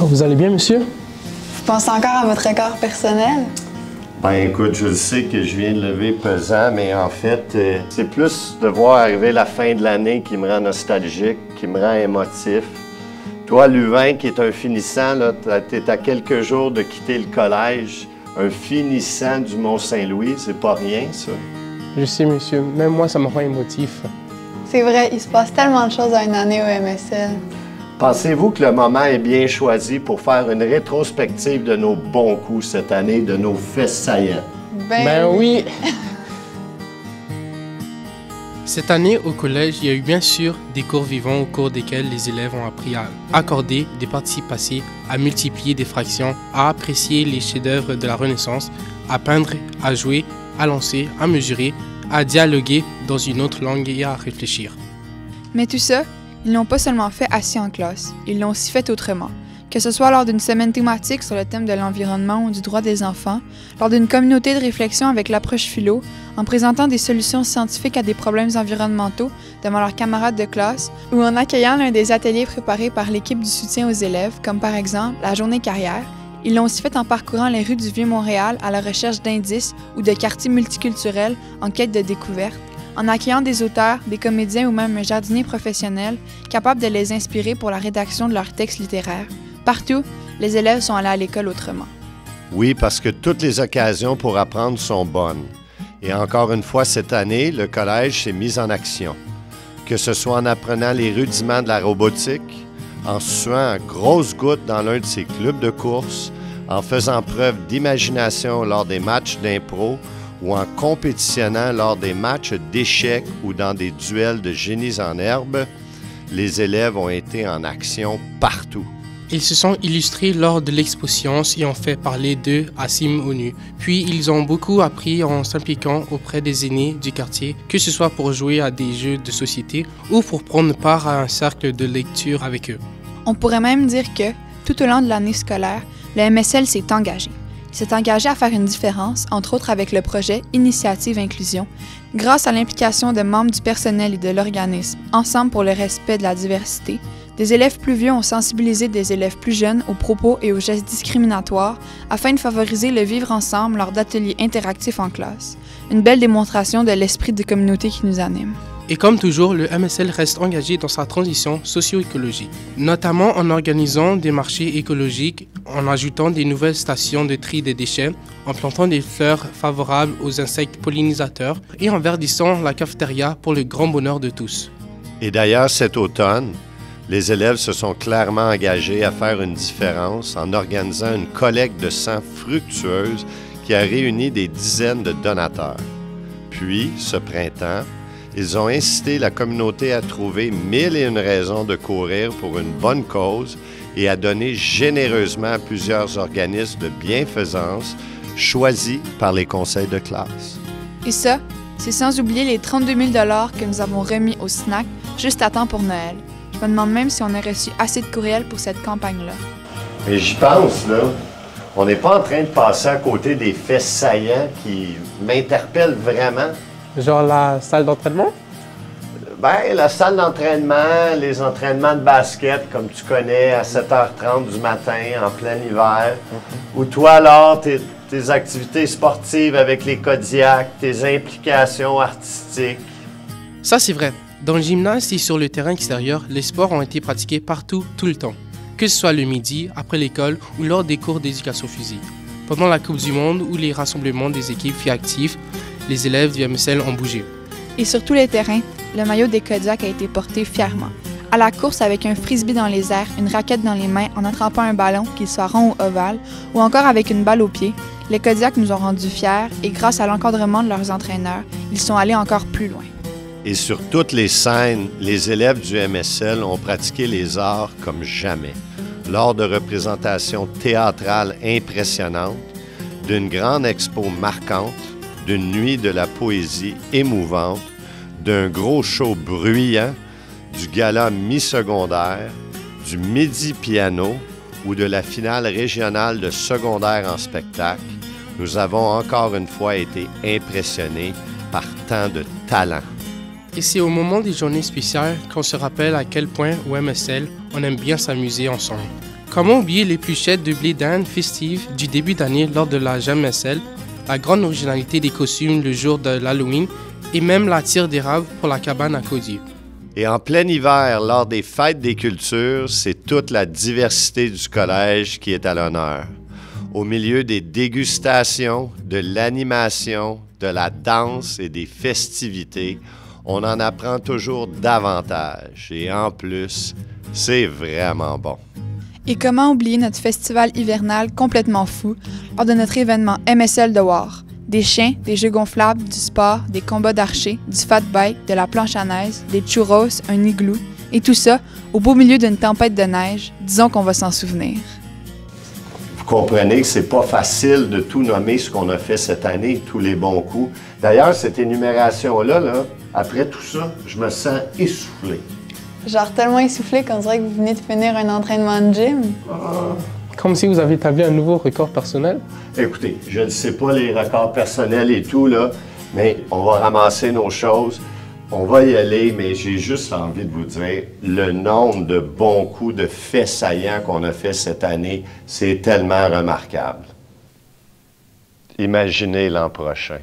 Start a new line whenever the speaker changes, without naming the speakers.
Oh, vous allez bien, monsieur?
Vous pensez encore à votre record personnel?
Ben écoute, je sais que je viens de lever pesant, mais en fait, c'est plus de voir arriver la fin de l'année qui me rend nostalgique, qui me rend émotif. Toi, Louvain, qui est un finissant, tu es à quelques jours de quitter le collège. Un finissant du Mont-Saint-Louis, c'est pas rien, ça.
Je sais, monsieur. Même moi, ça me rend émotif.
C'est vrai, il se passe tellement de choses à une année au MSL.
Pensez-vous que le moment est bien choisi pour faire une rétrospective de nos bons coups cette année, de nos faits saillants?
Ben oui!
Cette année, au collège, il y a eu bien sûr des cours vivants au cours desquels les élèves ont appris à accorder des participes passés, à multiplier des fractions, à apprécier les chefs-d'œuvre de la Renaissance, à peindre, à jouer, à lancer, à mesurer, à dialoguer dans une autre langue et à réfléchir.
Mais tout ça, ils l'ont pas seulement fait assis en classe, ils l'ont aussi fait autrement. Que ce soit lors d'une semaine thématique sur le thème de l'environnement ou du droit des enfants, lors d'une communauté de réflexion avec l'approche philo, en présentant des solutions scientifiques à des problèmes environnementaux devant leurs camarades de classe, ou en accueillant l'un des ateliers préparés par l'équipe du soutien aux élèves, comme par exemple la journée carrière, ils l'ont aussi fait en parcourant les rues du Vieux-Montréal à la recherche d'indices ou de quartiers multiculturels en quête de découverte, en accueillant des auteurs, des comédiens ou même un jardinier professionnel capable de les inspirer pour la rédaction de leurs textes littéraires. Partout, les élèves sont allés à l'école autrement.
Oui, parce que toutes les occasions pour apprendre sont bonnes. Et encore une fois, cette année, le collège s'est mis en action. Que ce soit en apprenant les rudiments de la robotique, en suant à grosses gouttes dans l'un de ses clubs de course, en faisant preuve d'imagination lors des matchs d'impro ou en compétitionnant lors des matchs d'échecs ou dans des duels de génies en herbe, les élèves ont été en action partout.
Ils se sont illustrés lors de l'Expo Science et ont fait parler d'eux à Simeonu. Puis ils ont beaucoup appris en s'impliquant auprès des aînés du quartier, que ce soit pour jouer à des jeux de société ou pour prendre part à un cercle de lecture avec eux.
On pourrait même dire que, tout au long de l'année scolaire, le MSL s'est engagé. Il s'est engagé à faire une différence, entre autres avec le projet Initiative Inclusion, grâce à l'implication de membres du personnel et de l'organisme, Ensemble pour le respect de la diversité. Des élèves plus vieux ont sensibilisé des élèves plus jeunes aux propos et aux gestes discriminatoires afin de favoriser le vivre ensemble lors d'ateliers interactifs en classe. Une belle démonstration de l'esprit de communauté qui nous anime.
Et comme toujours, le MSL reste engagé dans sa transition socio-écologique, notamment en organisant des marchés écologiques, en ajoutant des nouvelles stations de tri des déchets, en plantant des fleurs favorables aux insectes pollinisateurs et en verdissant la cafétéria pour le grand bonheur de tous.
Et d'ailleurs, cet automne, les élèves se sont clairement engagés à faire une différence en organisant une collecte de sang fructueuse qui a réuni des dizaines de donateurs. Puis, ce printemps, ils ont incité la communauté à trouver 1001 raisons de courir pour une bonne cause et à donner généreusement à plusieurs organismes de bienfaisance choisis par les conseils de classe.
Et ça, c'est sans oublier les 32 000 $ que nous avons remis au SNAC juste à temps pour Noël. Je me demande même si on a reçu assez de courriels pour cette campagne-là.
Mais j'y pense, là. On n'est pas en train de passer à côté des faits saillants qui m'interpellent vraiment.
Genre la salle d'entraînement?
Ben, la salle d'entraînement, les entraînements de basket, comme tu connais, à 7h30 du matin, en plein hiver. Ou toi, alors, tes activités sportives avec les Kodiaks, tes implications artistiques.
Ça, c'est vrai. Dans le gymnase et sur le terrain extérieur, les sports ont été pratiqués partout, tout le temps. Que ce soit le midi, après l'école ou lors des cours d'éducation physique. Pendant la Coupe du Monde ou les rassemblements des équipes filles actives, les élèves du MSL ont bougé.
Et sur tous les terrains, le maillot des Kodiaks a été porté fièrement. À la course avec un frisbee dans les airs, une raquette dans les mains en attrapant un ballon, qu'il soit rond ou ovale, ou encore avec une balle au pied, les Kodiaks nous ont rendus fiers et grâce à l'encadrement de leurs entraîneurs, ils sont allés encore plus loin.
Et sur toutes les scènes, les élèves du MSL ont pratiqué les arts comme jamais, lors de représentations théâtrales impressionnantes, d'une grande expo marquante, d'une nuit de la poésie émouvante, d'un gros show bruyant, du gala mi-secondaire, du midi piano ou de la finale régionale de secondaire en spectacle. Nous avons encore une fois été impressionnés par tant de talent.
Et c'est au moment des journées spéciales qu'on se rappelle à quel point au MSL, on aime bien s'amuser ensemble. Comment oublier l'épluchette de blé d'Inde festive du début d'année lors de la Jamesel, la grande originalité des costumes le jour de l'Halloween et même la tire d'érable pour la cabane à Caudier.
Et en plein hiver, lors des fêtes des cultures, c'est toute la diversité du collège qui est à l'honneur. Au milieu des dégustations, de l'animation, de la danse et des festivités, on en apprend toujours davantage. Et en plus, c'est vraiment bon.
Et comment oublier notre festival hivernal complètement fou lors de notre événement MSL de War? Des chiens, des jeux gonflables, du sport, des combats d'archers, du fat bike, de la planche à neige, des churros, un igloo, et tout ça au beau milieu d'une tempête de neige. Disons qu'on va s'en souvenir.
Vous comprenez que c'est pas facile de tout nommer ce qu'on a fait cette année, tous les bons coups. D'ailleurs, cette énumération-là, après tout ça, je me sens essoufflé.
Genre tellement essoufflé qu'on dirait que vous venez de finir un entraînement de gym.
Comme si vous avez établi un nouveau record personnel.
Écoutez, je ne sais pas les records personnels et tout, là, mais on va ramasser nos choses, on va y aller, mais j'ai juste envie de vous dire, le nombre de bons coups, de faits saillants qu'on a fait cette année, c'est tellement remarquable. Imaginez l'an prochain.